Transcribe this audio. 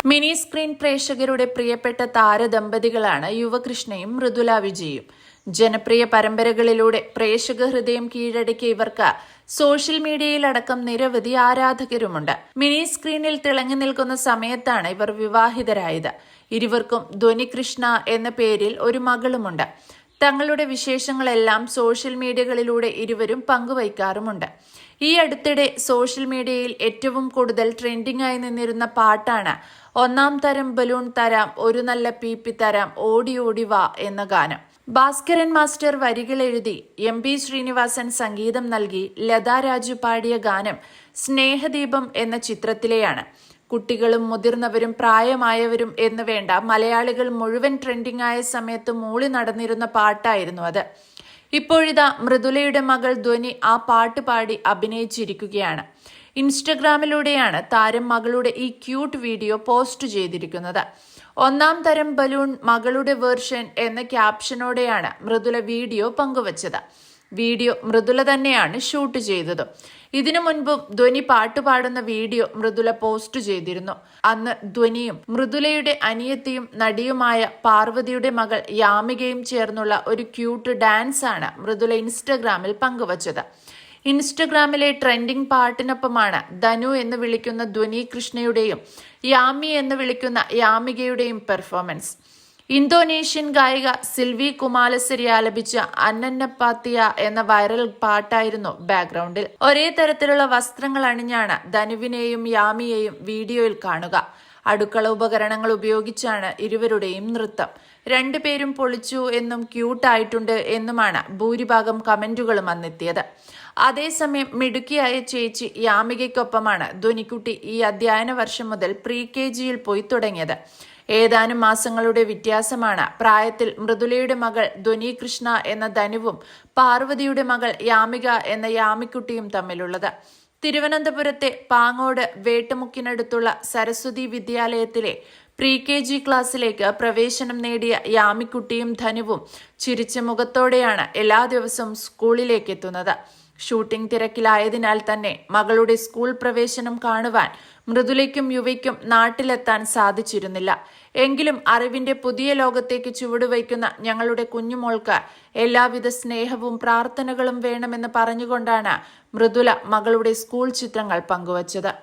Mini screen പ്രേക്ഷകരുടെ പ്രിയപ്പെട്ട താരദമ്പതികളാണ് യുവകൃഷ്ണയും മൃദുല വിജയും. ജനപ്രിയ പരമ്പരകളിലൂടെ പ്രേക്ഷക ഹൃദയം കീഴടക്കിയ ഇവർക്ക് സോഷ്യൽ മീഡിയയിലടക്കം നിരവധി ആരാധകരുമുണ്ട്. മിനി സ്ക്രീനിൽ തിളങ്ങി നിൽക്കുന്ന സമയത്താണ് ഇവർ വിവാഹിതരായത്. ഇരുവർക്കും ധ്വനി കൃഷ്ണ എന്ന പേരിൽ ഒരു മകളുമുണ്ട്. തങ്ങളുടെ വിശേഷങ്ങളെല്ലാം സോഷ്യൽ മീഡിയകളിലൂടെ ഇരുവരും പങ്കുവയ്ക്കാറുമുണ്ട്. ഈ അടുത്തിടെ സോഷ്യൽ മീഡിയയിൽ ഏറ്റവും കൂടുതൽ ട്രെൻഡിംഗ് ആയി നിന്നിരുന്ന പാട്ടാണ് ഒന്നാം തരം ബലൂൺ തരാം, ഒരു നല്ല പീപ്പി തരാം, ഓടി ഓടി വാ എന്ന ഗാനം. ഭാസ്കരൻ മാസ്റ്റർ വരികൾ എഴുതി MP ശ്രീനിവാസൻ സംഗീതം നൽകി ലതാ രാജു പാടിയ ഗാനം സ്നേഹദീപം എന്ന ചിത്രത്തിലെയാണ്. കുട്ടികളും മുതിർന്നവരും പ്രായമായവരും എന്ന് വേണ്ട മലയാളികൾ മുഴുവൻ ട്രെൻഡിംഗ് ആയ സമയത്ത് മൂളി നടന്നിരുന്ന പാട്ടായിരുന്നു അത്. ഇപ്പോഴിതാ മൃദുലയുടെ മകൾ ധ്വനി ആ പാട്ട് പാടി അഭിനയിച്ചിരിക്കുകയാണ്. ഇൻസ്റ്റഗ്രാമിലൂടെയാണ് താരം മകളുടെ ഈ ക്യൂട്ട് വീഡിയോ പോസ്റ്റ് ചെയ്തിരിക്കുന്നത്. ഒന്നാം തരം ബലൂൺ മകളുടെ വേർഷൻ എന്ന ക്യാപ്ഷനോടെയാണ് മൃദുല വീഡിയോ പങ്കുവച്ചത്. വീഡിയോ മൃദുല തന്നെയാണ് ഷൂട്ട് ചെയ്തത്. ഇതിനു മുൻപും ധ്വനി പാട്ടുപാടുന്ന വീഡിയോ മൃദുല പോസ്റ്റ് ചെയ്തിരുന്നു. അന്ന് ധ്വനിയും മൃദുലയുടെ അനിയത്തിയും നടിയുമായ പാർവതിയുടെ മകൾ യാമികയും ചേർന്നുള്ള ഒരു ക്യൂട്ട് ഡാൻസ് ആണ് മൃദുല ഇൻസ്റ്റഗ്രാമിൽ പങ്കുവച്ചത്. ഇൻസ്റ്റഗ്രാമിലെ ട്രെൻഡിംഗ് പാട്ടിനൊപ്പമാണ് ധനു എന്ന് വിളിക്കുന്ന ധ്വനി കൃഷ്ണയുടെയും യാമി എന്ന് വിളിക്കുന്ന യാമികയുടെയും പെർഫോമൻസ്. ഇന്തോനേഷ്യൻ ഗായിക സിൽവി കുമാലസരി ആലപിച്ച അന്നന്നപ്പാത്തിയ എന്ന വൈറൽ പാട്ടായിരുന്നു ബാക്ക്ഗ്രൗണ്ടിൽ. ഒരേ തരത്തിലുള്ള വസ്ത്രങ്ങൾ അണിഞ്ഞാണ് ധനുവിനെയും യാമിയെയും വീഡിയോയിൽ കാണുക. അടുക്കള ഉപകരണങ്ങൾ ഉപയോഗിച്ചാണ് ഇരുവരുടെയും നൃത്തം. രണ്ടുപേരും പൊളിച്ചു എന്നും ക്യൂട്ടായിട്ടുണ്ട് എന്നുമാണ് ഭൂരിഭാഗം കമന്റുകളും അന്നെത്തിയത്. അതേസമയം മിടുക്കിയായ ചേച്ചി യാമികയ്ക്കൊപ്പമാണ് ധ്വനിക്കുട്ടി ഈ അധ്യയന വർഷം മുതൽ KG പോയി തുടങ്ങിയത്. ഏതാനും മാസങ്ങളുടെ വ്യത്യാസമാണ് പ്രായത്തിൽ മൃദുലയുടെ മകൾ ധ്വനി കൃഷ്ണ എന്ന ധനുവും പാർവതിയുടെ മകൾ യാമിക എന്ന യാമിക്കുട്ടിയും തമ്മിലുള്ളത്. തിരുവനന്തപുരത്തെ പാങ്ങോട് വേട്ടമുക്കിനടുത്തുള്ള സരസ്വതി വിദ്യാലയത്തിലെ KG ക്ലാസ്സിലേക്ക് പ്രവേശനം നേടിയ യാമിക്കുട്ടിയും ധനുവും ചിരിച്ച മുഖത്തോടെയാണ് എല്ലാ ദിവസവും സ്കൂളിലേക്ക് എത്തുന്നത്. ഷൂട്ടിംഗ് തിരക്കിലായതിനാൽ തന്നെ മകളുടെ സ്കൂൾ പ്രവേശനം കാണുവാൻ മൃദുലയ്ക്കും യുവയ്ക്കും നാട്ടിലെത്താൻ സാധിച്ചിരുന്നില്ല. എങ്കിലും അറിവിന്റെ പുതിയ ലോകത്തേക്ക് ചുവടുവയ്ക്കുന്ന ഞങ്ങളുടെ കുഞ്ഞുമോൾക്ക് എല്ലാവിധ സ്നേഹവും പ്രാർത്ഥനകളും വേണമെന്ന് പറഞ്ഞുകൊണ്ടാണ് മൃദുല മകളുടെ സ്കൂൾ ചിത്രങ്ങൾ പങ്കുവച്ചത്.